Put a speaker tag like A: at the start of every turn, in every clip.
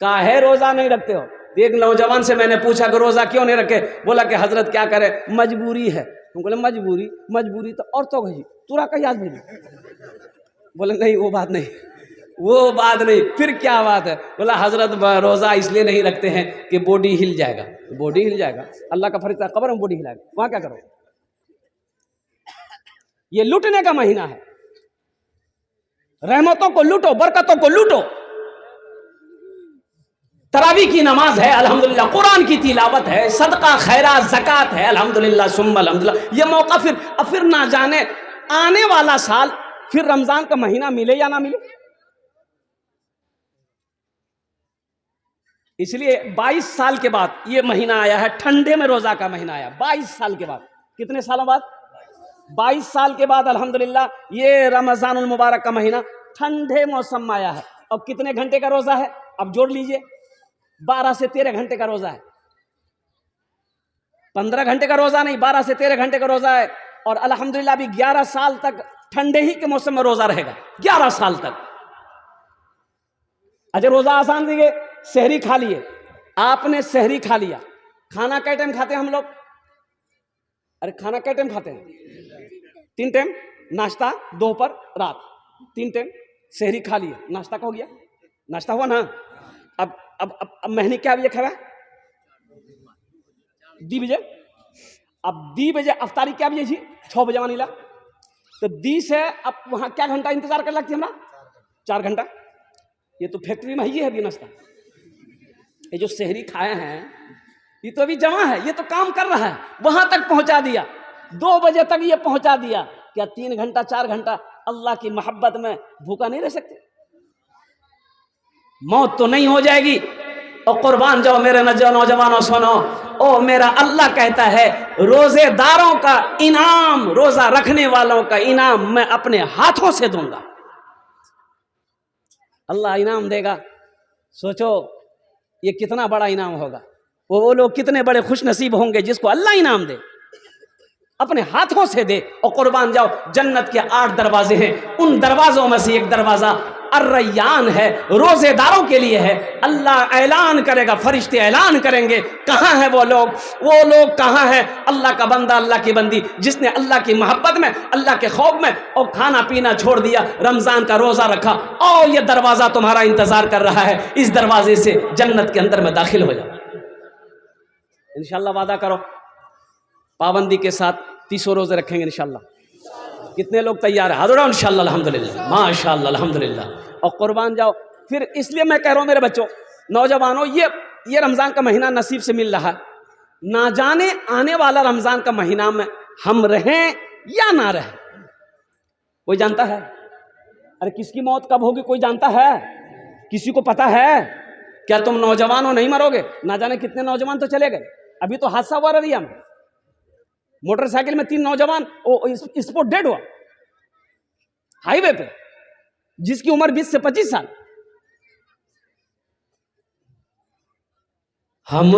A: काहे रोजा नहीं रखते हो? एक नौजवान से मैंने पूछा कि रोजा क्यों नहीं रखे? बोला कि हजरत क्या करे, मजबूरी है। हम बोले मजबूरी तो और तो गई तुरा का याद नहीं। बोले नहीं वो बात नहीं। फिर क्या बात है? बोला हजरत रोजा इसलिए नहीं रखते हैं कि बॉडी हिल जाएगा। अल्लाह का फरिश्ता कब्र में बॉडी हिलाएगा, वहां क्या करो? ये लूटने का महीना है। रहमतों को लूटो, बरकतों को लूटो। तरावी की नमाज है अल्हम्दुलिल्लाह, कुरान की तिलावत है, सदका खैरात ज़कात है अल्हम्दुलिल्लाह सुम्मा अल्हम्दुलिल्लाह। ये मौका फिर ना जाने आने वाला साल फिर रमजान का महीना मिले या ना मिले। इसलिए 22 साल के बाद ये महीना आया है, ठंडे में रोजा का महीना आया 22 साल के बाद। कितने सालों बाद? 22 साल के बाद अल्हम्दुलिल्लाह ये रमजानुल मुबारक का महीना ठंडे मौसम में आया है। अब कितने घंटे का रोजा है? अब जोड़ लीजिए, 12 से 13 घंटे का रोजा है। 15 घंटे का रोजा नहीं, 12 से 13 घंटे का रोजा है। और अल्हम्दुलिल्लाह अभी 11 साल तक ठंडे ही के मौसम में रोजा रहेगा, 11 साल तक। अच्छा रोजा आसान दिए, सहरी खा लिए। आपने सहरी खा लिया, खाना कै टाइम खाते हैं हम लोग? अरे खाना कै टाइम खाते हैं? 3 टाइम, नाश्ता दोपहर रात, 3 टाइम। सहरी खा लिए, नाश्ता का हो गया, नाश्ता हुआ ना। अब महीने क्या बजे खाया? 2 बजे। अब 2 बजे अफ्तारी क्या बजे थी? 6 बजे मानी ला। तो 2 से अब वहां क्या घंटा इंतजार कर लगती है हमरा? 4 घंटा। ये तो फैक्ट्री में ही है अभी नाश्ता। ये जो सहरी खाए हैं ये तो अभी जमा है, ये तो काम कर रहा है, वहां तक पहुंचा दिया। 2 बजे तक ये पहुंचा दिया। क्या 3 घंटा 4 घंटा अल्लाह की मोहब्बत में भूखा नहीं रह सकते? मौत तो नहीं हो जाएगी। और कुर्बान जाओ मेरे नौजवानों, सुनो, ओ मेरा अल्लाह कहता है रोजेदारों का इनाम, रोजा रखने वालों का इनाम मैं अपने हाथों से दूंगा। अल्लाह इनाम देगा। सोचो ये कितना बड़ा इनाम होगा। वो लोग कितने बड़े खुश नसीब होंगे जिसको अल्लाह इनाम दे, अपने हाथों से दे। और कुर्बान जाओ जन्नत के 8 दरवाजे हैं, उन दरवाजों में से एक दरवाजा अर्रय्यान है, रोजेदारों के लिए है। अल्लाह ऐलान करेगा, फरिश्ते ऐलान करेंगे, कहाँ है वो लोग कहाँ हैं? अल्लाह का बंदा, अल्लाह की बंदी जिसने अल्लाह की मोहब्बत में, अल्लाह के खौफ में और खाना पीना छोड़ दिया, रमजान का रोजा रखा, और ये दरवाजा तुम्हारा इंतजार कर रहा है। इस दरवाजे से जन्नत के अंदर में दाखिल हो जाओ। इंशाल्लाह वादा करो पाबंदी के साथ 30 रोजे रखेंगे इंशाल्लाह। कितने लोग तैयार है? हाज़िर इंशाल्लाह अल्हम्दुलिल्लाह माशाअल्लाह अल्हम्दुलिल्लाह। और कुर्बान जाओ। फिर इसलिए मैं कह रहा हूँ मेरे बच्चों, नौजवानों, ये रमज़ान का महीना नसीब से मिल रहा है। ना जाने आने वाला रमज़ान का महीना में हम रहें या ना रहें, कोई जानता है? अरे किसकी मौत कब होगी कोई जानता है? किसी को पता है? क्या तुम नौजवान हो नहीं मरोगे? ना जाने कितने नौजवान तो चले गए। अभी तो हादसा हुआ ररिया में, मोटरसाइकिल में 3 नौजवान स्पॉट डेड हुआ हाईवे पे, जिसकी उम्र 20 से 25 साल। हम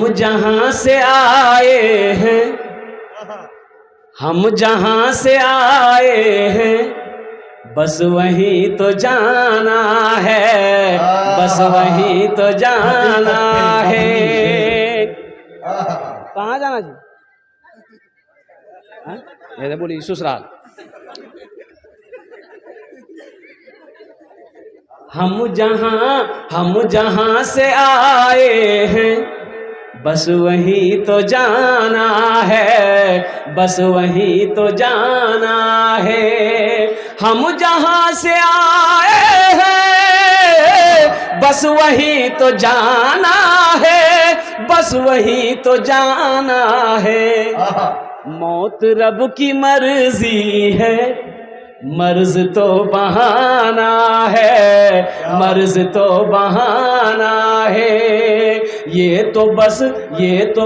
A: जहां से आए हैं, हम जहां से आए हैं, बस वहीं तो जाना है, बस वहीं तो जाना है। कहाँ जाना जी? मेरे बोली ससुराल। हम जहां से आए हैं, बस वहीं तो जाना है, बस वहीं तो जाना है। हम जहां से आए हैं, बस वहीं तो जाना है, बस वहीं तो जाना है। मौत रब की मर्जी है, मर्ज तो बहाना है, मर्ज तो बहाना है। ये तो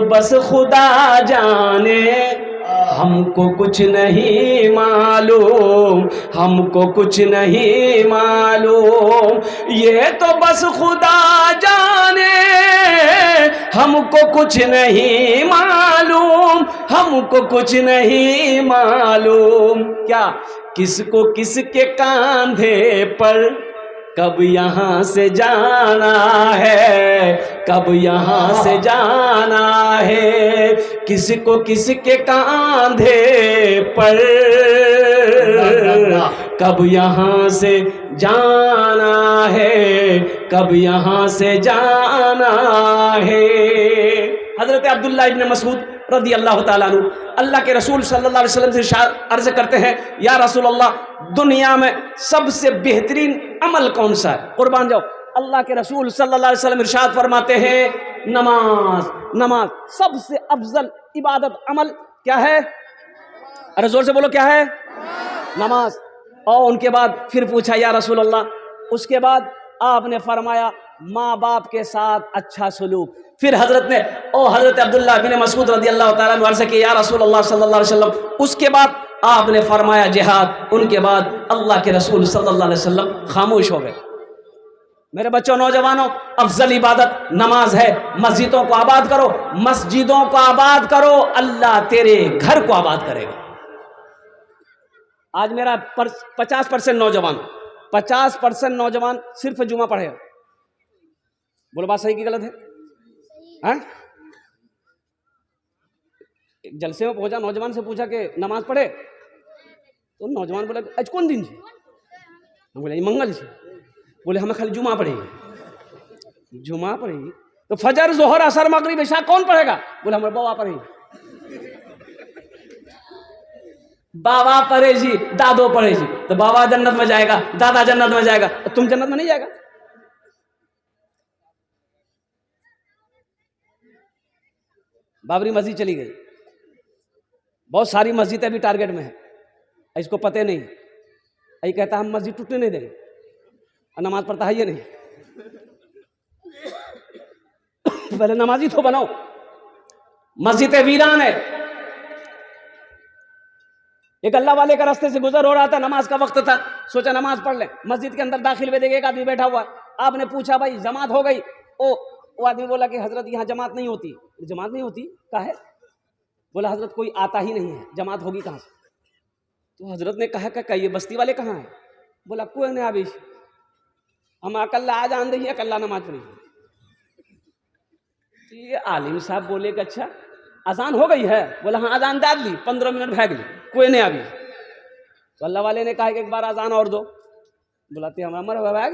A: बस खुदा जाने, हमको कुछ नहीं मालूम, हमको कुछ नहीं मालूम। ये तो बस खुदा जाने, हमको कुछ नहीं मालूम, हमको कुछ नहीं मालूम। क्या किसको किसके कांधे पर कब यहाँ से जाना है, कब यहाँ से जाना है, किसको किसके कांधे पर, कब यहाँ से जाना है, कब यहाँ से जाना है। हजरत अब्दुल्लाह इब्न मसूद रदी अल्लाह ताला अन्हु अल्लाह के रसूल सल्लल्लाहु अलैहि वसल्लम से अर्ज करते हैं, या रसूल अल्लाह, दुनिया में सबसे बेहतरीन अमल कौन सा है? कुर्बान जाओ। अल्लाह के रसूल सल्लल्लाहु अलैहि वसल्लम इरशाद फरमाते हैं, नमाज। नमाज सबसे अफजल इबादत अमल क्या है? अरे जोर से बोलो, क्या है? नमाज। और उनके बाद फिर पूछा, या रसूल अल्लाह, उसके बाद आपने फरमाया माँ बाप के साथ अच्छा सलूक। फिर हजरत ने हजरत अब्दुल्लाह बिन मसूद रदी अल्लाह ताला अन्हु अर्ज़ किया, या रसूल अल्लाह सल्लल्लाहु अलैहि वसल्लम, उसके बाद आपने फरमाया जिहाद। उनके बाद अल्लाह के रसूल सल्लल्लाहु अलैहि वसल्लम खामोश हो गए। मेरे बच्चों, नौजवानों, अफजल इबादत नमाज है। मस्जिदों को आबाद करो, मस्जिदों को आबाद करो, अल्लाह तेरे घर को आबाद करेगा। आज मेरा 50% नौजवान, 50% नौजवान सिर्फ जुमा पढ़े। बोलो बात सही की गलत है? हाँ? एक जलसे में पहुंचा, नौजवान से पूछा कि नमाज पढ़े, तो नौजवान बोला आज कौन दिन छे? हम बोले मंगल छे। बोले हमें खाली जुमा पढ़ेगी। जुमा पढ़ेगी तो फजर जोहर असर मगरिब इशा कौन पढ़ेगा? बोले हमारे बाबा पढ़ेगी। बाबा पढ़े जी, दादो पढ़े जी, तो बाबा जन्नत में जाएगा, दादा जन्नत में जाएगा, तो तुम जन्नत में नहीं जाएगा। बाबरी मस्जिद चली गई, बहुत सारी मस्जिदें भी टारगेट में है, इसको पते नहीं। यही कहता हम मस्जिद टूटने नहीं देंगे, और नमाज पढ़ता है ये नहीं। पहले नमाजी तो बनाओ। मस्जिद वीरान है। एक अल्लाह वाले का रास्ते से गुजर हो रहा था, नमाज का वक्त था, सोचा नमाज पढ़ ले। मस्जिद के अंदर दाखिल हुए, देखे एक आदमी बैठा हुआ। आपने पूछा भाई जमात हो गई? वो आदमी बोला कि हजरत यहाँ जमात नहीं होती। जमात नहीं होती क्या है? बोला हजरत कोई आता ही नहीं है, जमात होगी कहाँ से? तो हजरत ने कहा क्या ये बस्ती वाले कहाँ हैं? बोला कोई नहीं आबिश, हम अकल्ला आज आन दही अकल्ला नमाज पढ़ी। तो ये आलिम साहब बोले कि अच्छा अजान हो गई है? बोला हाँ अजान डाल ली, 15 मिनट भाग ली, कोई नहीं आबी। तो अल्लाह वाले ने कहा कि एक बार अजान और दो। बुलाते हम अमर हुआ भाग।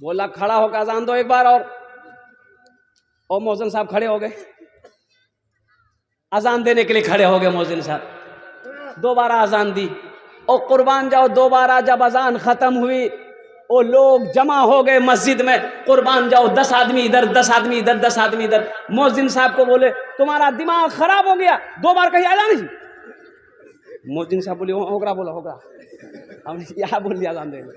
A: बोला खड़ा होकर अजान दो एक बार और मौजन साहब खड़े हो गए, अजान देने के लिए खड़े हो गए। मौजन साहब दोबारा अजान दी, और कुर्बान जाओ दोबारा जब अजान खत्म हुई, वो लोग जमा हो गए मस्जिद में। कुर्बान जाओ 10 आदमी इधर, 10 आदमी इधर, 10 आदमी इधर। मौजिन साहब को बोले तुम्हारा दिमाग खराब हो गया, 2 बार कहीं अजान ही। मौजिन साहब बोले होगा, बोला होगा, हमने क्या बोल दिया अजान देने।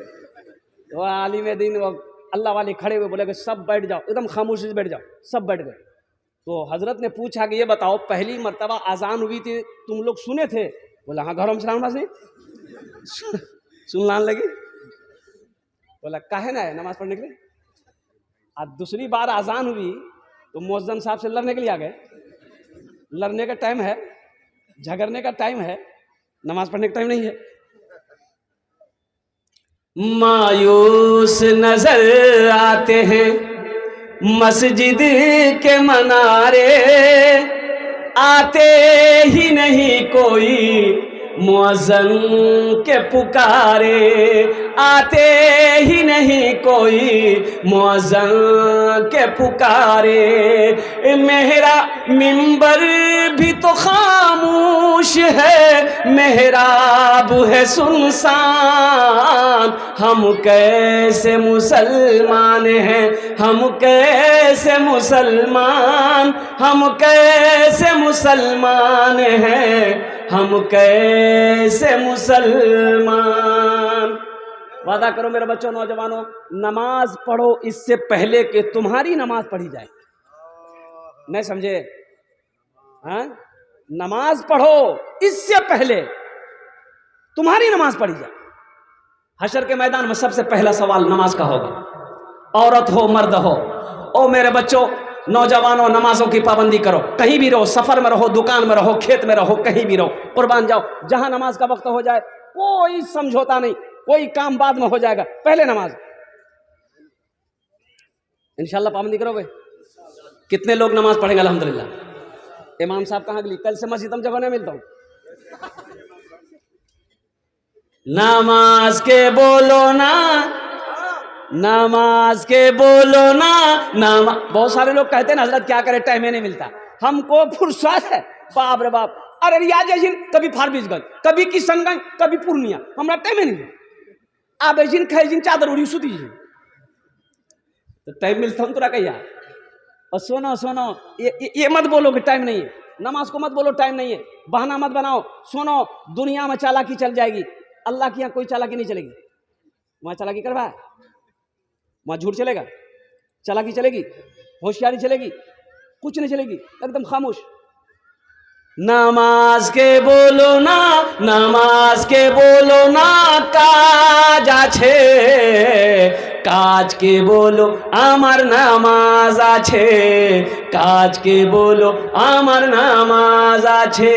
A: तो आलिम दीन वो अल्लाह वाले खड़े हुए, बोले कि सब बैठ जाओ, एकदम खामोशी से बैठ जाओ। सब बैठ गए। तो हजरत ने पूछा कि ये बताओ पहली मर्तबा अजान हुई थी तुम लोग सुने थे? बोला हाँ घरों में सलाम नहीं सुन लगी। बोला काहे ना है नमाज पढ़ने के लिए। आज दूसरी बार अजान हुई तो मौजन साहब से लड़ने के लिए आ गए। लड़ने का टाइम है, झगड़ने का टाइम है, नमाज पढ़ने का टाइम नहीं है। मायूस नजर आते हैं मस्जिद के मनारे, आते ही नहीं कोई मुअज्जिन के पुकारे, आते ही नहीं कोई मुअज्जिन के पुकारे। मेरा मिंबर भी तो खामोश है, मेहराब है सुनसान। हम कैसे मुसलमान हैं, हम कैसे मुसलमान, हम कैसे मुसलमान हैं, हम कैसे मुसलमान। वादा करो मेरे बच्चों नौजवानों, नमाज पढ़ो इससे पहले कि तुम्हारी नमाज पढ़ी जाए। नहीं समझे? हाँ, नमाज पढ़ो इससे पहले तुम्हारी नमाज पढ़ी जाए। हशर के मैदान में सबसे पहला सवाल नमाज का होगा, औरत हो मर्द हो। ओ मेरे बच्चों नौजवानों, नमाजों की पाबंदी करो। कहीं भी रहो, सफर में रहो, दुकान में रहो, खेत में रहो, कहीं भी रहो, कुर्बान जाओ। जहां नमाज का वक्त हो जाए कोई समझौता नहीं, कोई काम बाद में हो जाएगा, पहले नमाज। इंशाल्लाह पाबंदी करोगे? कितने लोग नमाज पढ़ेंगे? अल्हम्दुलिल्लाह। इमाम साहब कहाँ गए? कल से मस्जिद में जगह नहीं मिलता हूँ। नमाज के बोलो ना, नमाज के बोलो ना, बहुत सारे लोग कहते हैं ना हजरत क्या करे, टाइम ही नहीं मिलता। हमको फुर्सत है, बाप रे बाप। अरे रियाज कभी फारबिसगंज, कभी किशनगंज, कभी पूर्णिया, हमारा टाइम ही नहीं। आप ऐसी खाई चादर उड़ी सुती तो टाइम मिलता हूँ तोरा कहिया। और सुनो सुनो, ये मत बोलो कि टाइम नहीं है, नमाज को मत बोलो टाइम नहीं है, बहाना मत बनाओ। सुनो, दुनिया में चालाकी चल जाएगी, अल्लाह के यहाँ कोई चालाकी नहीं चलेगी। वहाँ चालाकी करवा, वहाँ झूठ चलेगा, चालाकी चलेगी, होशियारी चलेगी, कुछ नहीं चलेगी, एकदम खामोश। नमाज के बोलो ना, नमाज के बोलो ना, काज आछे, काज के बोलो आमार नामाज आछे, काज के बोलो आमार नामाज आछे।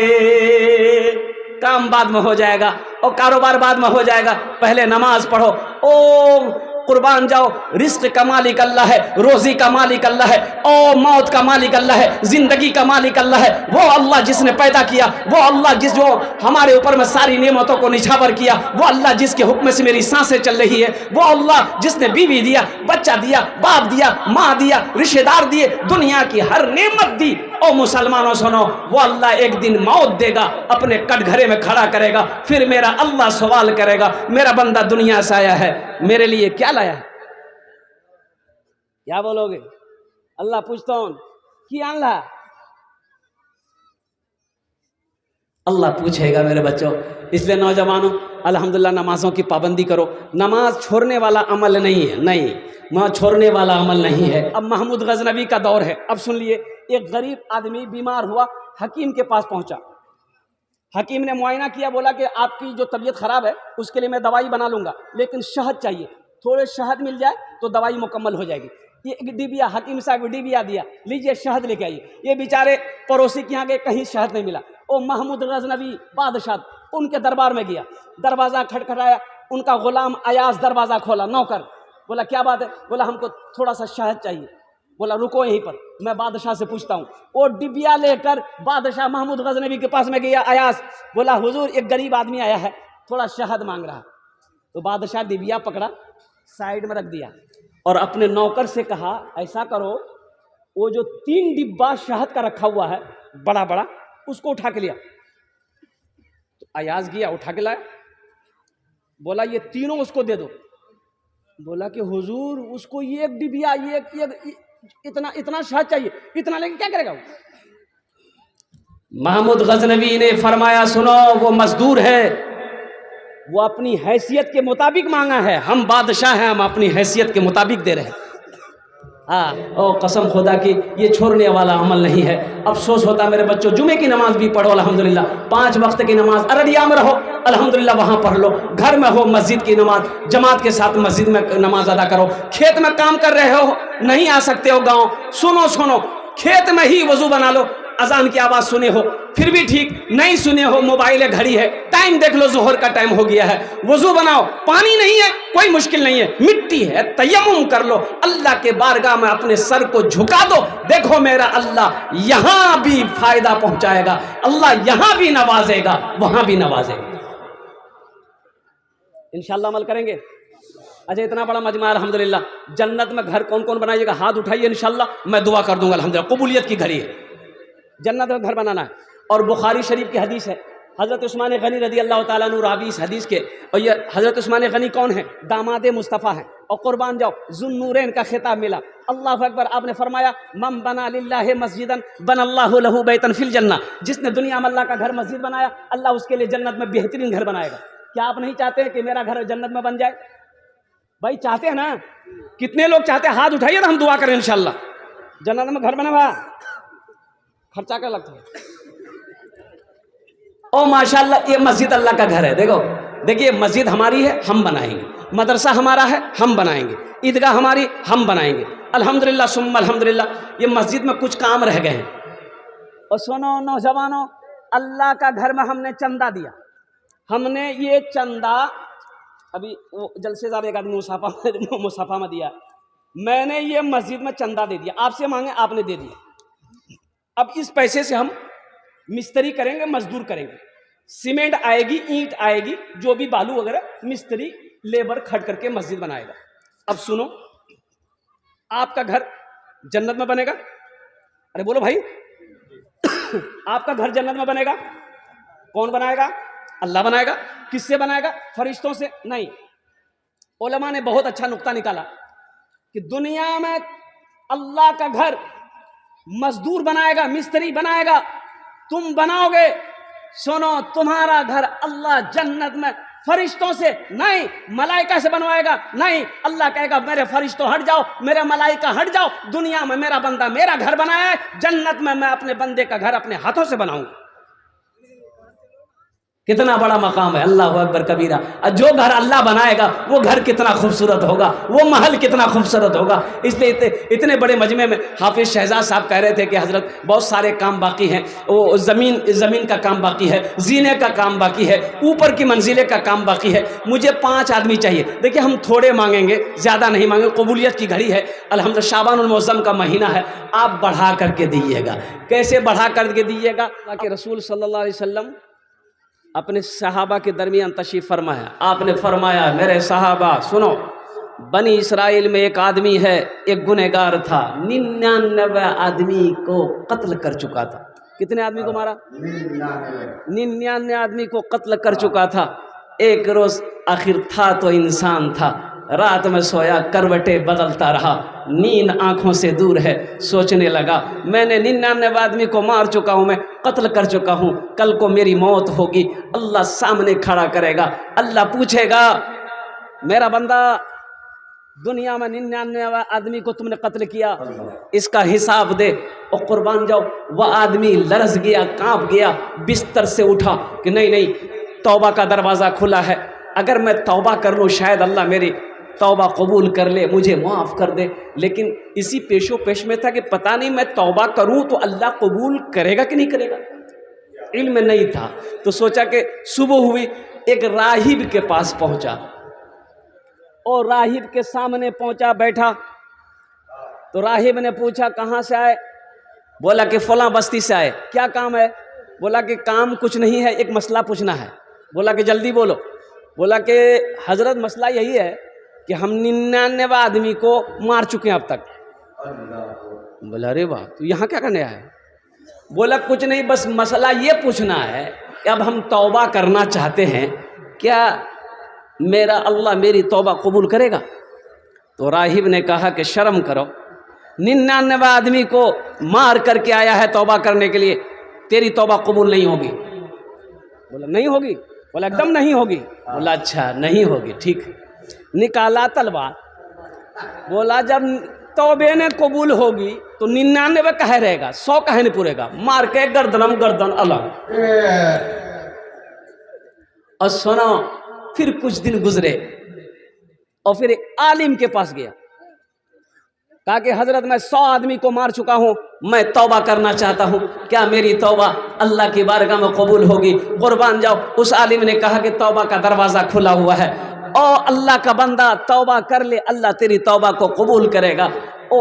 A: काम बाद में हो जाएगा और कारोबार बाद में हो जाएगा, पहले नमाज पढ़ो। ओ कुर्बान जाओ, रिस्क का मालिक अल्लाह है, रोजी का मालिक अल्लाह है, और मौत का मालिक अल्लाह है, जिंदगी का मालिक अल्लाह है। वो अल्लाह जिसने पैदा किया, वो अल्लाह जो हमारे ऊपर में सारी नेमतों को निछावर किया, वो अल्लाह जिसके हुक्म से मेरी सांसें चल रही है, वो अल्लाह जिसने बीवी दिया, बच्चा दिया, बाप दिया, माँ दिया, रिश्तेदार दिए, दुनिया की हर नेमत दी। ओ मुसलमानों सुनो, वो अल्लाह एक दिन मौत देगा, अपने कटघरे में खड़ा करेगा, फिर मेरा अल्लाह सवाल करेगा, मेरा बंदा दुनिया से आया है, मेरे लिए क्या लाया है? क्या बोलोगे? अल्लाह पूछता हूं कि अल्लाह, अल्लाह पूछेगा मेरे बच्चों। इसलिए नौजवानों, अल्हम्दुलिल्लाह नमाजों की पाबंदी करो। नमाज छोड़ने वाला अमल नहीं है, नहीं, वहाँ छोड़ने वाला अमल नहीं है। अब महमूद गजनवी का दौर है। अब सुन लिए, एक गरीब आदमी बीमार हुआ, हकीम के पास पहुंचा। हकीम ने मुआयना किया, बोला कि आपकी जो तबीयत खराब है उसके लिए मैं दवाई बना लूंगा, लेकिन शहद चाहिए, थोड़े शहद मिल जाए तो दवाई मुकम्मल हो जाएगी। ये एक डिबिया, हकीम साहब डिबिया दिया, लीजिए शहद लेके आइए। ये बेचारे पड़ोसी के यहाँ गए, कहीं शहद नहीं मिला। ओ महमूद गजनवी बादशाह उनके दरबार में गया, दरवाज़ा खटखटाया, उनका गुलाम अयाज दरवाज़ा खोला, नौकर। बोला क्या बात है? बोला हमको थोड़ा सा शहद चाहिए। बोला रुको यहीं पर, मैं बादशाह से पूछता हूँ। वो डिबिया लेकर बादशाह महमूद गजनवी के पास में गया अयाज। बोला हुजूर, एक गरीब आदमी आया है, थोड़ा शहद मांग रहा है। तो बादशाह डिबिया पकड़ा, साइड में रख दिया और अपने नौकर से कहा ऐसा करो, वो जो 3 डिब्बा शहद का रखा हुआ है बड़ा बड़ा, उसको उठा के लिया। तो अयाज गया, उठा के लाया। बोला ये तीनों उसको दे दो। बोला कि हुजूर, उसको ये एक डिबिया, ये इतना शहद चाहिए, इतना लेके क्या करेगा वो? महमूद गजनवी ने फरमाया सुनो, वो मजदूर है, वो अपनी हैसियत के मुताबिक मांगा है, हम बादशाह हैं, हम अपनी हैसियत के मुताबिक दे रहे हैं। हाँ, ओ कसम खुदा की, ये छोड़ने वाला अमल नहीं है। अफसोस होता मेरे बच्चों, जुमे की नमाज भी पढ़ो अल्हम्दुलिल्लाह, 5 वक्त की नमाज अररिया में रहो अल्हम्दुलिल्लाह वहाँ पढ़ लो, घर में हो मस्जिद की नमाज जमात के साथ मस्जिद में नमाज अदा करो। खेत में काम कर रहे हो, नहीं आ सकते हो गाँव, सुनो, खेत में ही वजू बना लो, अजान की आवाज़ सुने हो फिर भी ठीक, नहीं सुने हो मोबाइल है, घड़ी है, टाइम देख लो, जोहर का टाइम हो गया है, वजू बनाओ, पानी नहीं है कोई मुश्किल नहीं है, मिट्टी है, तयम्मुम कर लो, अल्लाह के बारगाह में अपने सर को झुका दो, देखो मेरा अल्लाह यहां भी फायदा पहुंचाएगा, अल्लाह यहां भी नवाजेगा, वहां भी नवाजेगा। इंशाअल्लाह अमल करेंगे। अच्छा, इतना बड़ा मजमा अल्हम्दुलिल्लाह, जन्नत में घर कौन कौन बनाइएगा? हाथ उठाइए, इंशाअल्लाह मैं दुआ कर दूंगा। अल्हम्दुलिल्लाह कबूलियत की घड़ी है, जन्नत में घर बनाना है। और बुखारी शरीफ की हदीस है, हज़रत उस्मान गनी रदी अल्लाह ताला अन्हु रावी इस हदीस के, और ये हज़रत उस्मान गनी कौन है? दामाद मुस्तफ़ा है, और कुर्बान जाओ ज़ुन्नूरैन का खिताब मिला। अल्लाह अकबर, आपने फरमाया मम बना लिल्लाहि मस्जिदन बनल्लाहु लहू बैतन फिल जन्नह, जिसने दुनिया में अल्लाह का घर मस्जिद बनाया, अल्लाह उसके लिए जन्नत में बेहतरीन घर बनाएगा। क्या आप नहीं चाहते हैं कि मेरा घर जन्नत में बन जाए? भाई चाहते हैं ना? कितने लोग चाहते हैं? हाथ उठाइए ना, हम दुआ करें इंशाअल्लाह जन्नत में घर बना। खर्चा क्या लगता है? ओ माशाअल्लाह, ये मस्जिद अल्लाह का घर है। देखिए मस्जिद हमारी है, हम बनाएंगे, मदरसा हमारा है, हम बनाएंगे, ईदगाह हमारी, हम बनाएंगे। अल्हम्दुलिल्लाह सुम्मा अल्हम्दुलिल्लाह, ये मस्जिद में कुछ काम रह गए हैं। और सुनो नौजवानों, अल्लाह का घर में हमने चंदा दिया, हमने ये चंदा अभी वो जलसेदार एक आदमी मुसाफा में दिया, मैंने ये मस्जिद में चंदा दे दिया, आपसे मांगे आपने दे दिया। अब इस पैसे से हम मिस्त्री करेंगे, मजदूर करेंगे, सीमेंट आएगी, ईंट आएगी, जो भी बालू वगैरह, मिस्त्री लेबर खट करके मस्जिद बनाएगा। अब सुनो, आपका घर जन्नत में बनेगा? अरे बोलो भाई आपका घर जन्नत में बनेगा? कौन बनाएगा? अल्लाह बनाएगा। किससे बनाएगा? फरिश्तों से नहीं। उलमा ने बहुत अच्छा नुक्ता निकाला कि दुनिया में अल्लाह का घर मजदूर बनाएगा, मिस्त्री बनाएगा, तुम बनाओगे। सुनो, तुम्हारा घर अल्लाह जन्नत में फरिश्तों से नहीं, मलाइका से बनवाएगा नहीं। अल्लाह कहेगा मेरे फरिश्तों हट जाओ, मेरे मलाइका हट जाओ, दुनिया में मेरा बंदा मेरा घर बनाया है, जन्नत में मैं अपने बंदे का घर अपने हाथों से बनाऊंगा। कितना बड़ा मकाम है, अल्लाह अकबर कबीरा। और जो घर अल्लाह बनाएगा वो घर कितना खूबसूरत होगा, वो महल कितना खूबसूरत होगा। इसलिए इतने बड़े मजमे में हाफिज शहजाद साहब कह रहे थे कि हजरत बहुत सारे काम बाकी हैं, वो ज़मीन का काम बाकी है, जीने का काम बाकी है, ऊपर की मंजिले का काम बाकी है, मुझे 5 आदमी चाहिए। देखिए हम थोड़े मांगेंगे, ज़्यादा नहीं मांगेंगे, कबूलियत की घड़ी है, अल्हम्दुलिल्लाह शाबानुल मुअज़्ज़म का महीना है, आप बढ़ा करके दीजिएगा। कैसे बढ़ा करके दीजिएगा? कि रसूल सल्लल्लाहु अलैहि वसल्लम अपने सहाबा के दरमियान तशरीफ फरमाया, आपने फरमाया मेरे सहाबा सुनो, बनी इसराइल में एक आदमी है, एक गुनहगार था, 99 आदमी को कत्ल कर चुका था। कितने आदमी को मारा? 99 आदमी को कत्ल कर चुका था। एक रोज आखिर था तो इंसान था, रात में सोया, करवटें बदलता रहा, नींद आंखों से दूर है, सोचने लगा मैंने 99 आदमी को मार चुका हूँ, मैं कत्ल कर चुका हूँ, कल को मेरी मौत होगी, अल्लाह सामने खड़ा करेगा, अल्लाह पूछेगा मेरा बंदा दुनिया में 99 आदमी को तुमने कत्ल किया, इसका हिसाब दे। और कुर्बान जाओ, वह आदमी लरस गया, कांप गया, बिस्तर से उठा कि नहीं नहीं, तौबा का दरवाज़ा खुला है, अगर मैं तौबा कर लूँ शायद अल्लाह मेरी तौबा कबूल कर ले, मुझे माफ़ कर दे। लेकिन इसी पेशो पेश में था कि पता नहीं मैं तौबा करूं तो अल्लाह कबूल करेगा कि नहीं करेगा, इल्म नहीं था। तो सोचा कि सुबह हुई, एक राहिब के पास पहुंचा और राहिब के सामने पहुंचा, बैठा तो राहिब ने पूछा कहाँ से आए? बोला कि फलां बस्ती से आए। क्या काम है? बोला कि काम कुछ नहीं है, एक मसला पूछना है। बोला कि जल्दी बोलो। बोला कि हजरत मसला यही है कि हम 99 आदमी को मार चुके हैं अब तक। बोला अरे वाह, तो यहाँ क्या करने आए? बोला कुछ नहीं, बस मसला ये पूछना है कि अब हम तौबा करना चाहते हैं, क्या मेरा अल्लाह मेरी तौबा कबूल करेगा? तो राहिब ने कहा कि शर्म करो, 99 आदमी को मार करके आया है तौबा करने के लिए, तेरी तौबा कबूल नहीं होगी। बोला नहीं होगी? बोला एकदम नहीं होगी। बोला अच्छा नहीं होगी, ठीक। निकाला तलवार, बोला जब तौबे ने कबूल होगी तो 99 कहे रहेगा, 100 कहे नहीं पूरेगा, मार के गर्दन अलग। और सुनो, फिर कुछ दिन गुजरे और फिर एक आलिम के पास गया, कहा कि हजरत मैं 100 आदमी को मार चुका हूं, मैं तौबा करना चाहता हूं, क्या मेरी तौबा अल्लाह की बारगाह में कबूल होगी? कुर्बान जाओ। उस आलिम ने कहा कि तौबा का दरवाज़ा खुला हुआ है, ओ अल्लाह का बंदा तौबा कर ले, अल्लाह तेरी तौबा को कबूल करेगा। ओ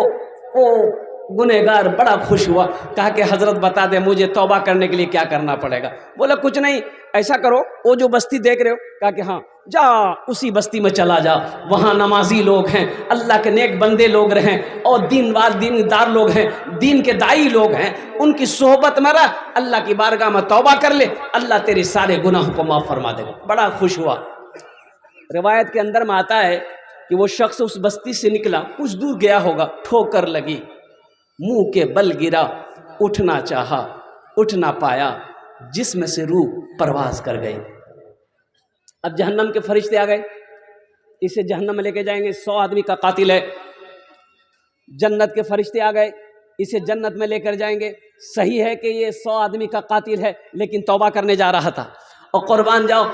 A: गुनहगार बड़ा खुश हुआ, कहा कि हजरत बता दे मुझे तौबा करने के लिए क्या करना पड़ेगा? बोला कुछ नहीं, ऐसा करो, वो जो बस्ती देख रहे हो, कहा कि हाँ जा उसी बस्ती में चला जा, वहाँ नमाजी लोग हैं, अल्लाह के नेक बंदे लोग रहें और दीनदार लोग हैं, दीन के दाई लोग हैं, उनकी सोहबत में रह, अल्लाह की बारगाह में तौबा कर ले, अल्लाह तेरे सारे गुनाहों को माफ़ फरमा देगा। बड़ा खुश हुआ। रिवायत के अंदर में आता है कि वो शख्स उस बस्ती से निकला, कुछ दूर गया होगा, ठोकर लगी, मुंह के बल गिरा, उठना चाहा, उठ ना पाया, जिस्म से रूह परवाज कर गई। अब जहन्नम के फरिश्ते आ गए, इसे जहन्नम में लेके जाएंगे, 100 आदमी का कातिल है। जन्नत के फरिश्ते आ गए, इसे जन्नत में लेकर जाएंगे। सही है कि ये 100 आदमी का कातिल है, लेकिन तौबा करने जा रहा था। और कुर्बान जाओ,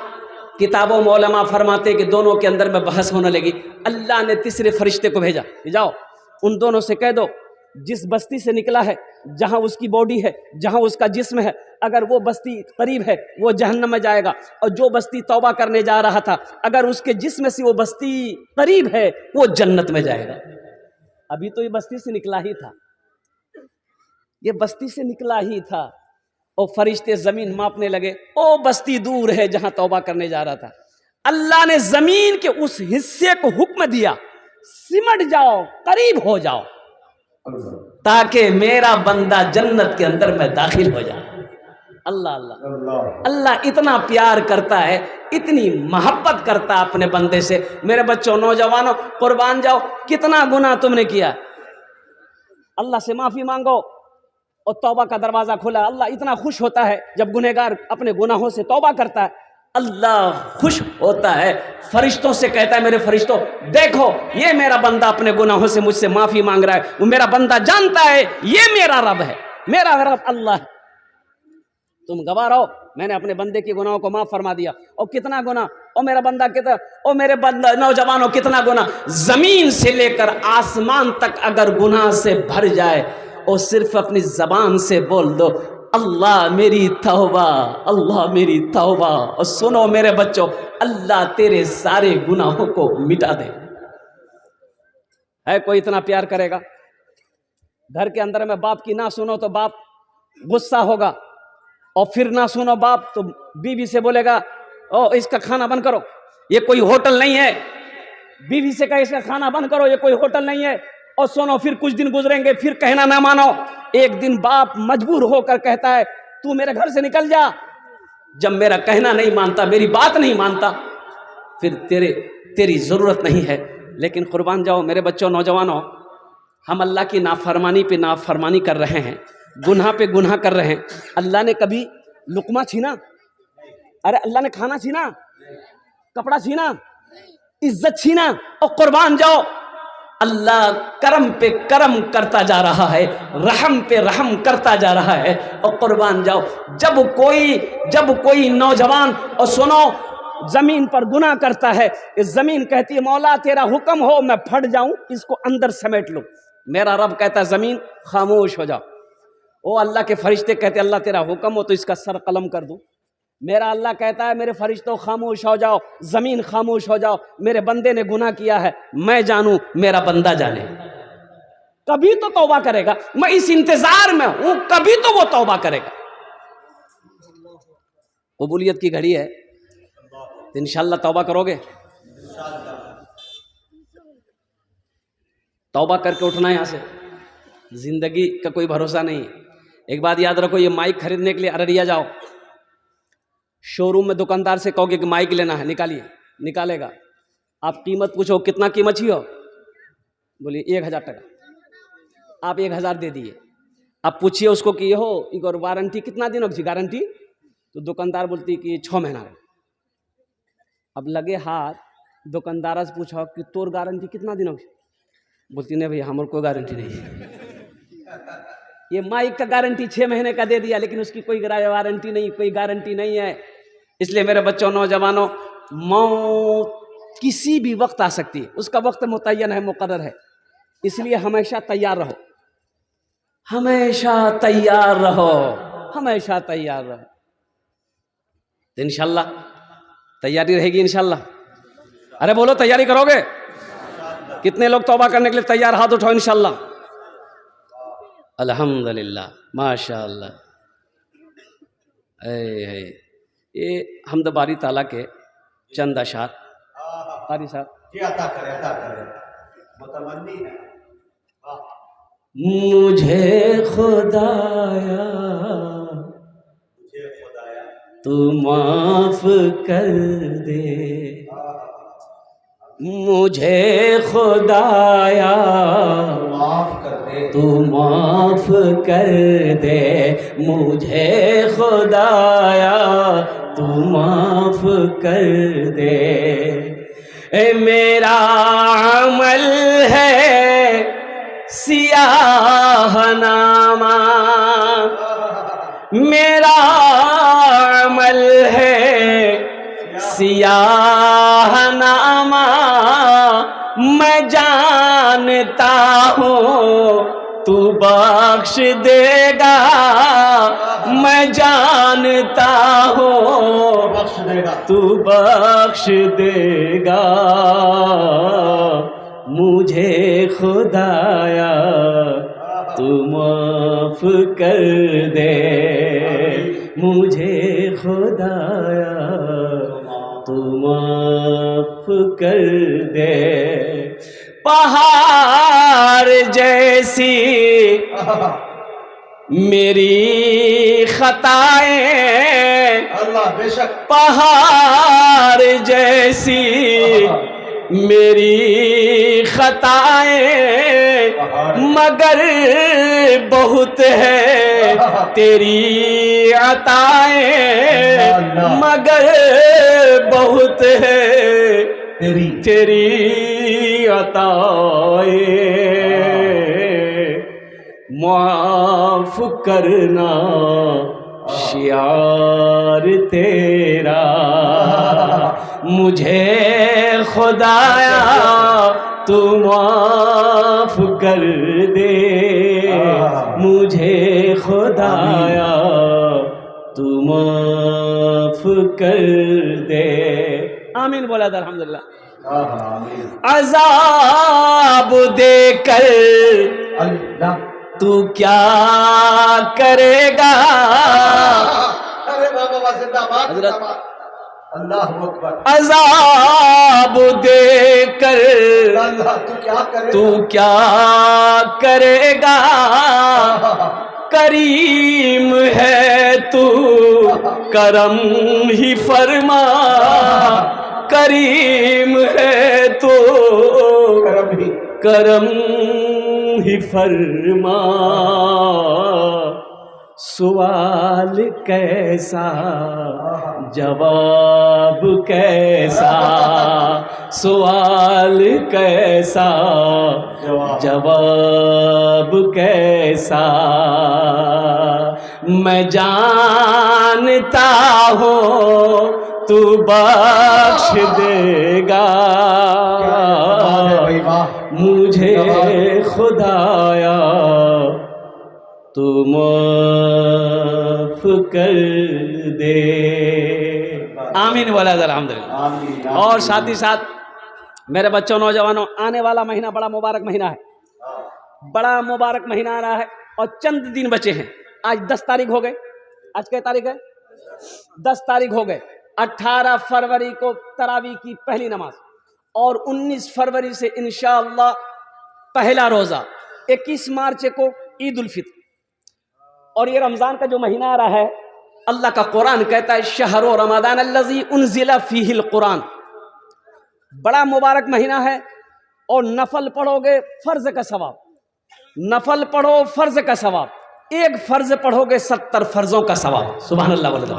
A: किताबों में उलमा फरमाते कि दोनों के अंदर में बहस होने लगी। अल्लाह ने तीसरे फरिश्ते को भेजा, जाओ उन दोनों से कह दो जिस बस्ती से निकला है, जहां उसकी बॉडी है, जहां उसका जिस्म है, अगर वो बस्ती करीब है वो जहन्नम में जाएगा, और जो बस्ती तौबा करने जा रहा था अगर उसके जिस्म से वो बस्ती करीब है वो जन्नत में जाएगा। अभी तो ये बस्ती से निकला ही था, ये बस्ती से निकला ही था, और फरिश्ते जमीन मापने लगे, ओ बस्ती दूर है जहां तौबा करने जा रहा था। अल्लाह ने जमीन के उस हिस्से को हुक्म दिया, सिमट जाओ, करीब हो जाओ, ताकि मेरा बंदा जन्नत के अंदर में दाखिल हो जाए। अल्लाह अल्लाह अल्लाह इतना प्यार करता है, इतनी मोहब्बत करता है अपने बंदे से। मेरे बच्चों, नौजवानों, कुर्बान जाओ, कितना गुनाह तुमने किया, अल्लाह से माफी मांगो और तौबा का दरवाजा खुला। अल्लाह इतना खुश होता है जब गुनहगार अपने गुनाहों से तौबा करता है, अल्लाह खुश होता है, फरिश्तों से कहता है, मेरे फरिश्तों देखो ये मेरा बंदा अपने गुनाहों से मुझसे माफी मांग रहा है, वो मेरा बंदा जानता है ये मेरा रब है, मेरा रब अल्लाह है। तुम गवाह रहो, मैंने अपने बंदे के गुनाहों को माफ फरमा दिया। और कितना गुनाह, और मेरा बंदा कितना, और मेरे बंदा, नौजवानों कितना गुनाह, जमीन से लेकर आसमान तक अगर गुनाह से भर जाए और सिर्फ अपनी जबान से बोल दो अल्लाह मेरी तौबा, अल्लाह मेरी तौबा, और सुनो मेरे बच्चों, अल्लाह तेरे सारे गुनाहों को मिटा दे। है कोई इतना प्यार करेगा? घर के अंदर में बाप की ना सुनो तो बाप गुस्सा होगा, और फिर ना सुनो बाप तो बीवी से बोलेगा ओ इसका खाना बंद करो, ये कोई होटल नहीं है। बीवी से कहे इसका खाना बंद करो, ये कोई होटल नहीं है। और सुनो, फिर कुछ दिन गुजरेंगे, फिर कहना ना मानो, एक दिन बाप मजबूर होकर कहता है तू मेरे घर से निकल जा। जब मेरा कहना नहीं मानता, मेरी बात नहीं मानता, फिर तेरी जरूरत नहीं है। लेकिन कुर्बान जाओ मेरे बच्चों, नौजवानों, हम अल्लाह की नाफरमानी पे नाफरमानी कर रहे हैं, गुनाह पे गुनाह कर रहे हैं। अल्लाह ने कभी लुकमा छीना? अरे अल्लाह ने खाना छीना, कपड़ा छीना, इज्जत छीना? और कुर्बान जाओ, अल्लाह करम पे करम करता जा रहा है, रहम पे रहम करता जा रहा है। और कुर्बान जाओ, जब कोई नौजवान, और सुनो, जमीन पर गुनाह करता है, इस जमीन कहती है मौला तेरा हुक्म हो मैं फट जाऊं, इसको अंदर समेट लूं। मेरा रब कहता है जमीन खामोश हो जाओ। ओ अल्लाह के फरिश्ते कहते अल्लाह तेरा हुक्म हो तो इसका सर कलम कर दूं। मेरा अल्लाह कहता है मेरे फरिश्तों खामोश हो जाओ, जमीन खामोश हो जाओ, मेरे बंदे ने गुनाह किया है, मैं जानूं, मेरा बंदा जाने। कभी तो तौबा करेगा, मैं इस इंतजार में हूं, कभी तो वो तौबा करेगा। कबूलियत की घड़ी है, तो इंशाअल्लाह तौबा करोगे। तौबा करके उठना यहां से, जिंदगी का कोई भरोसा नहीं। एक बात याद रखो, ये माइक खरीदने के लिए अररिया जाओ, शोरूम में दुकानदार से कहोगे कि माइक लेना है, निकालिए, निकालेगा। आप कीमत पूछो कितना कीमत ही हो, बोलिए 1000 टका, आप 1000 दे दिए। आप पूछिए उसको कि ये हो एक और वारंटी कितना दिन होगी गारंटी, तो दुकानदार बोलती कि 6 महीना है। अब लगे हाथ, दुकानदार से पूछो कि तोर गारंटी कितना दिन होगी, बोलती नहीं भैया हमारे कोई गारंटी नहीं है। ये माइक का गारंटी 6 महीने का दे दिया, लेकिन उसकी कोई वारंटी नहीं, कोई गारंटी नहीं है। इसलिए मेरे बच्चों, नौजवानों, मौत किसी भी वक्त आ सकती है, उसका वक्त मुतय्यन है, मुकर्रर है। इसलिए हमेशा तैयार रहो, हमेशा तैयार रहो, हमेशा तैयार रहो। तो इंशाल्लाह तैयारी रहेगी इंशाल्लाह। अरे बोलो तैयारी करोगे? कितने लोग तौबा करने के लिए तैयार? हाथ उठाओ इंशाल्लाह। अल्हम्दुलिल्लाह, माशाअल्लाह। ये हमद बारी ताला के चंद अशार कारी साहब मुझे खुदाया तू माफ कर दे, मुझे खुदाया माफ कर दे, तू माफ कर दे, मुझे खुदाया तू माफ कर दे। मेरा अमल है सियाह नामा, मेरा अमल है सियाह नामा, मैं जानता हूँ तू बख्श देगा, मैं जानता हूँ
B: बख्श देगा,
A: तू बख्श देगा मुझे खुदाया, तू माफ कर दे मुझे खुदाया, तू माफ कर दे। पहाड़ जैसी मेरी खताएं,
B: अल्लाह बेशक
A: पहाड़ जैसी मेरी खताएं, मगर बहुत है तेरी अताएं, मगर बहुत है तेरी अताएं। माफ करना शियार तेरा, मुझे खुदाया तू माफ कर दे, मुझे खुदाया तू माफ कर दे। आमीन बोला था अल्हम्दुलिल्लाह। अज़ाब देकर
B: अल्लाह
A: तू क्या करेगा,
B: अरे बाबा जिंदाबाद
A: हजरत
B: अल्लाहू अकबर।
A: अज़ाब देकर
B: अल्लाह तू क्या करे,
A: तू क्या करेगा, करीम है तू करम ही फरमा, करीम है तू
B: करम ही
A: करम ही फरमा। सवाल कैसा जवाब कैसा, सवाल कैसा जवाब कैसा, मैं जानता हूँ तू बख्श देगा मुझे खुदाया, तू माफ कर दे। आमीन वाला अल्हम्दुलिल्लाह। और साथ ही साथ मेरे बच्चों, नौजवानों, आने वाला महीना बड़ा मुबारक महीना है, बड़ा मुबारक महीना आ रहा है और चंद दिन बचे हैं। आज 10 तारीख हो गए, आज क्या तारीख है? 10 तारीख हो गए। 18 फरवरी को तरावी की पहली नमाज और 19 फरवरी से इंशाअल्लाह पहला रोज़ा, 21 मार्च को ईद उल फित्र। और ये रमज़ान का जो महीना आ रहा है, अल्लाह का कुरान कहता है शहरो रमज़ान अल्लज़ी उन्ज़िला फ़ीहिल कुरान, बड़ा मुबारक महीना है। और नफल पढ़ोगे फ़र्ज़ का सवाब, नफल पढ़ो फ़र्ज़ का सवाब, एक फ़र्ज़ पढ़ोगे 70 फ़र्ज़ों का सवाब। सुभान अल्लाह बोले तो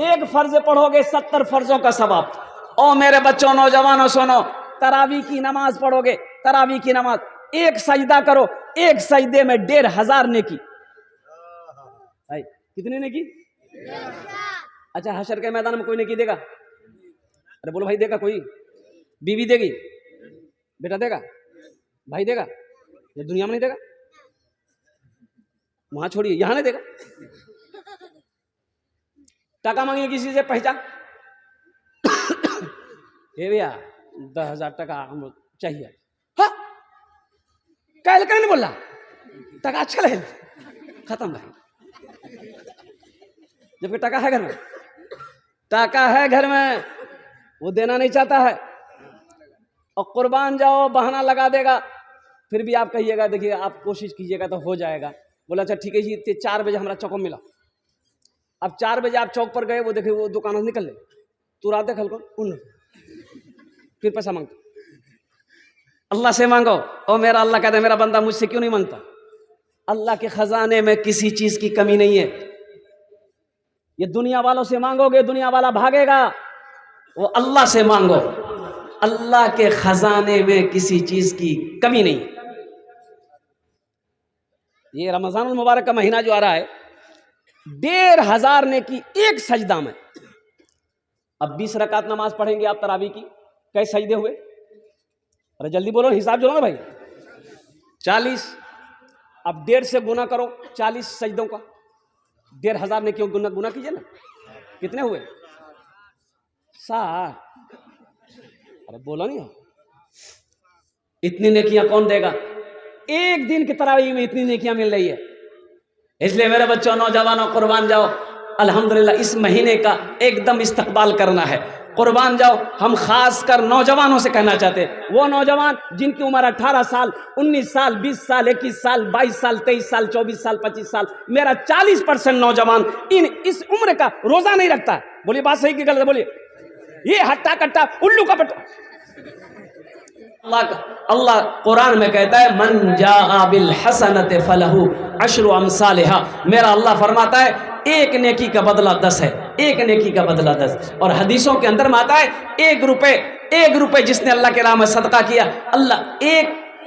A: एक फ़र्ज़ पढ़ोगे 70 फ़र्ज़ों का सवाब। और मेरे बच्चों, नौजवानों, सुनो, तरावी की नमाज पढ़ोगे, तरावी की नमाज, एक सजदा करो, एक सजदे में 1500 नेकी। भाई कितने नेकी? अच्छा, हशर के मैदान में कोई नेकी देगा? अरे बोलो भाई, देगा कोई? बीवी देगी? बेटा देगा? भाई देगा? ये दुनिया में नहीं देगा? वहां छोड़िए, यहां नहीं देगा। टका मांगिए किसी से, पहचान ये भैया 10,000 टका हम चाहिए। हाँ, कह नहीं बोला, टका अच्छा लगे, खत्म भाई। जबकि टका है घर में, टका है घर में, वो देना नहीं चाहता है और कुर्बान जाओ बहाना लगा देगा। फिर भी आप कहिएगा, देखिए आप कोशिश कीजिएगा तो हो जाएगा। बोला अच्छा ठीक है जी, 4 बजे हमारा चौक मिला। अब 4 बजे आप चौक पर गए, वो देखिए वो दुकान से निकल ले, तू रात देख हल्को उन, फिर पैसा मांगता। अल्लाह से मांगो। और मेरा अल्लाह कहता है मेरा बंदा मुझसे क्यों नहीं मांगता? अल्लाह के खजाने में किसी चीज की कमी नहीं है। ये दुनिया वालों से मांगोगे, दुनिया वाला भागेगा। वो अल्लाह से मांगो, अल्लाह के खजाने में किसी चीज की कमी नहीं। ये रमजान मुबारक का महीना जो आ रहा है, 1500 ने की एक सजदा में। अब 20 रकात नमाज पढ़ेंगे आप तरावी की, कैसे सजदे हुए? अरे जल्दी बोलो, हिसाब जोड़ो ना भाई। 40 अब 1.5 से गुना करो 40 सजदों का, 1,500 ने क्यों गुना कीजिए ना, कितने हुए? 60। अरे बोलो नहीं, इतनी नेकियां कौन देगा? एक दिन की तरावीह में इतनी नेकियां मिल रही है। इसलिए मेरे बच्चों, नौजवानों, कुर्बान जाओ। अल्हम्दुलिल्लाह इस महीने का एकदम इस्तकबाल करना है, कुर्बान जाओ। हम खास कर नौजवानों से कहना चाहते हैं, वो नौजवान जिनकी उम्र 18 साल, 19 साल, 20 साल, 21 साल, 22 साल, 23 साल, 24 साल, 25 साल, मेरा 40% नौजवान इस उम्र का रोजा नहीं रखता है। बोलिए बात सही की गलत है? बोलिए। ये हट्टा कट्टा उल्लू का पट्टा। अल्लाह कुरान में कहता है, मन जाअ बिल हसनति फलहु अशरु अमसालिहा। मेरा अल्लाह फरमाता है, एक नेकी का बदला 10 है, एक नेकी का बदला 10। और हदीसों के अंदर में आता है, 1 रुपए जिसने अल्लाह के राह में सदका किया, अल्लाह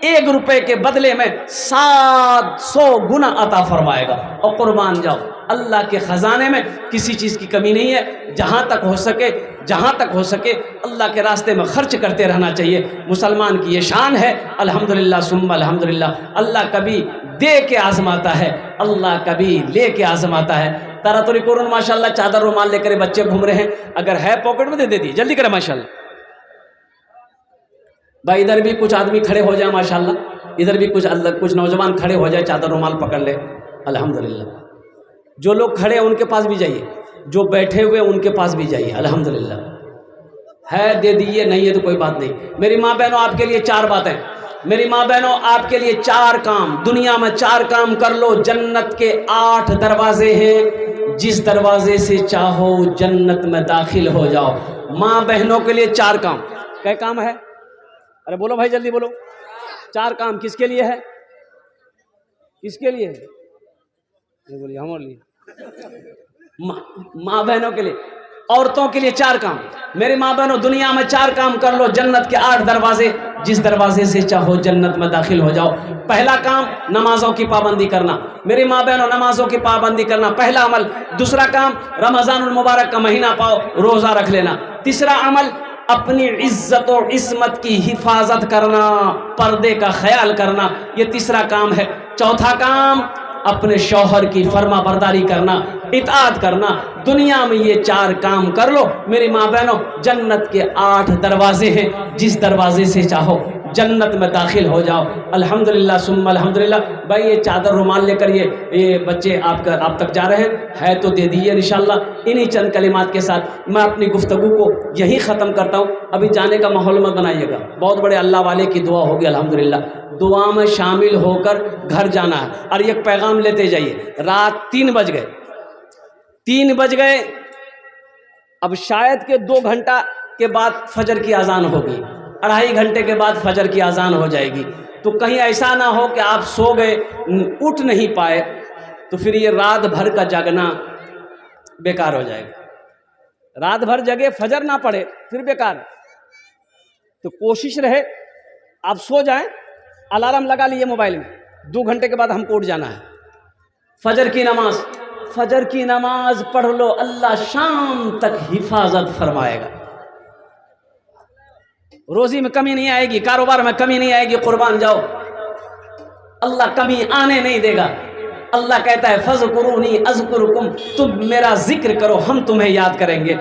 A: एक रुपए के बदले में 700 गुना अता फरमाएगा। और कुर्बान जाओ, अल्लाह के खजाने में किसी चीज़ की कमी नहीं है। जहाँ तक हो सके अल्लाह के रास्ते में खर्च करते रहना चाहिए। मुसलमान की ये शान है। अल्हम्दुलिल्लाह सुम्मा अल्हम्दुलिल्लाह। अल्लाह कभी दे के आजमाता है, अल्लाह कभी ले के आजमाता है। तारातुरी कुरान माशाल्लाह, चादर रुमाल लेकर बच्चे घूम रहे हैं, अगर है पॉकेट में दे दी, जल्दी करें माशाल्लाह। भाई इधर भी कुछ आदमी खड़े हो जाए माशाल्लाह, इधर भी कुछ नौजवान खड़े हो जाए, चादर रुमाल पकड़ ले। अल्हम्दुलिल्लाह। जो लोग खड़े हैं उनके पास भी जाइए, जो बैठे हुए उनके पास भी जाइए। अल्हम्दुलिल्लाह। है दे दीजिए, नहीं है तो कोई बात नहीं। मेरी माँ बहनों, आपके लिए 4 बातें। मेरी माँ बहनों, आपके लिए 4 काम, दुनिया में 4 काम कर लो। जन्नत के 8 दरवाजे हैं, जिस दरवाजे से चाहो जन्नत में दाखिल हो जाओ। माँ बहनों के लिए 4 काम। क्या काम है? अरे बोलो भाई, जल्दी बोलो। 4 काम किसके लिए है? किसके लिए है? ये बोलिए हमारे लिए, माँ बहनों के लिए, औरतों के लिए 4 काम। मेरी माँ बहनों, दुनिया में 4 काम कर लो, जन्नत के 8 दरवाजे, जिस दरवाजे से चाहो जन्नत में दाखिल हो जाओ। पहला काम, नमाजों की पाबंदी करना। मेरी माँ बहनों, नमाजों की पाबंदी करना पहला अमल। दूसरा काम, रमजानुल मुबारक का महीना पाओ, रोजा रख लेना। तीसरा अमल, अपनी इज्जत और इस्मत की हिफाजत करना, पर्दे का ख्याल करना, ये तीसरा काम है। चौथा काम, अपने शौहर की फर्मा बरदारी करना, इताअत करना। दुनिया में ये 4 काम कर लो मेरी माँ बहनों, जन्नत के 8 दरवाजे हैं, जिस दरवाजे से चाहो जन्नत में दाखिल हो जाओ। अल्हम्दुलिल्लाह सुम्मा अल्हम्दुलिल्लाह। भाई ये चादर रुमाल लेकर ये बच्चे आप तक जा रहे हैं, तो दे दीजिए इंशाल्लाह। इन्हीं चंद कलिमात के साथ मैं अपनी गुफ्तगू को यहीं ख़त्म करता हूँ। अभी जाने का माहौल मत बनाइएगा, बहुत बड़े अल्लाह वाले की दुआ होगी अल्हम्दुलिल्लाह। दुआ में शामिल होकर घर जाना है। और एक पैगाम लेते जाइए, रात 3 बज गए, 3 बज गए, अब शायद के 2 घंटा के बाद फजर की अजान होगी, 2.5 घंटे के बाद फजर की अजान हो जाएगी। तो कहीं ऐसा ना हो कि आप सो गए, उठ नहीं पाए, तो फिर ये रात भर का जागना बेकार हो जाएगा। रात भर जगे, फजर ना पड़े, फिर बेकार। तो कोशिश रहे आप सो जाएं, अलार्म लगा लिए मोबाइल में, 2 घंटे के बाद हमको उठ जाना है। फजर की नमाज पढ़ लो, अल्लाह शाम तक हिफाजत फरमाएगा। रोजी में कमी नहीं आएगी, कारोबार में कमी नहीं आएगी। कुर्बान जाओ, अल्लाह कमी आने नहीं देगा। अल्लाह कहता है, फज़कुरूनी अज़कुरुकुम, तुम मेरा जिक्र करो, हम तुम्हें याद करेंगे।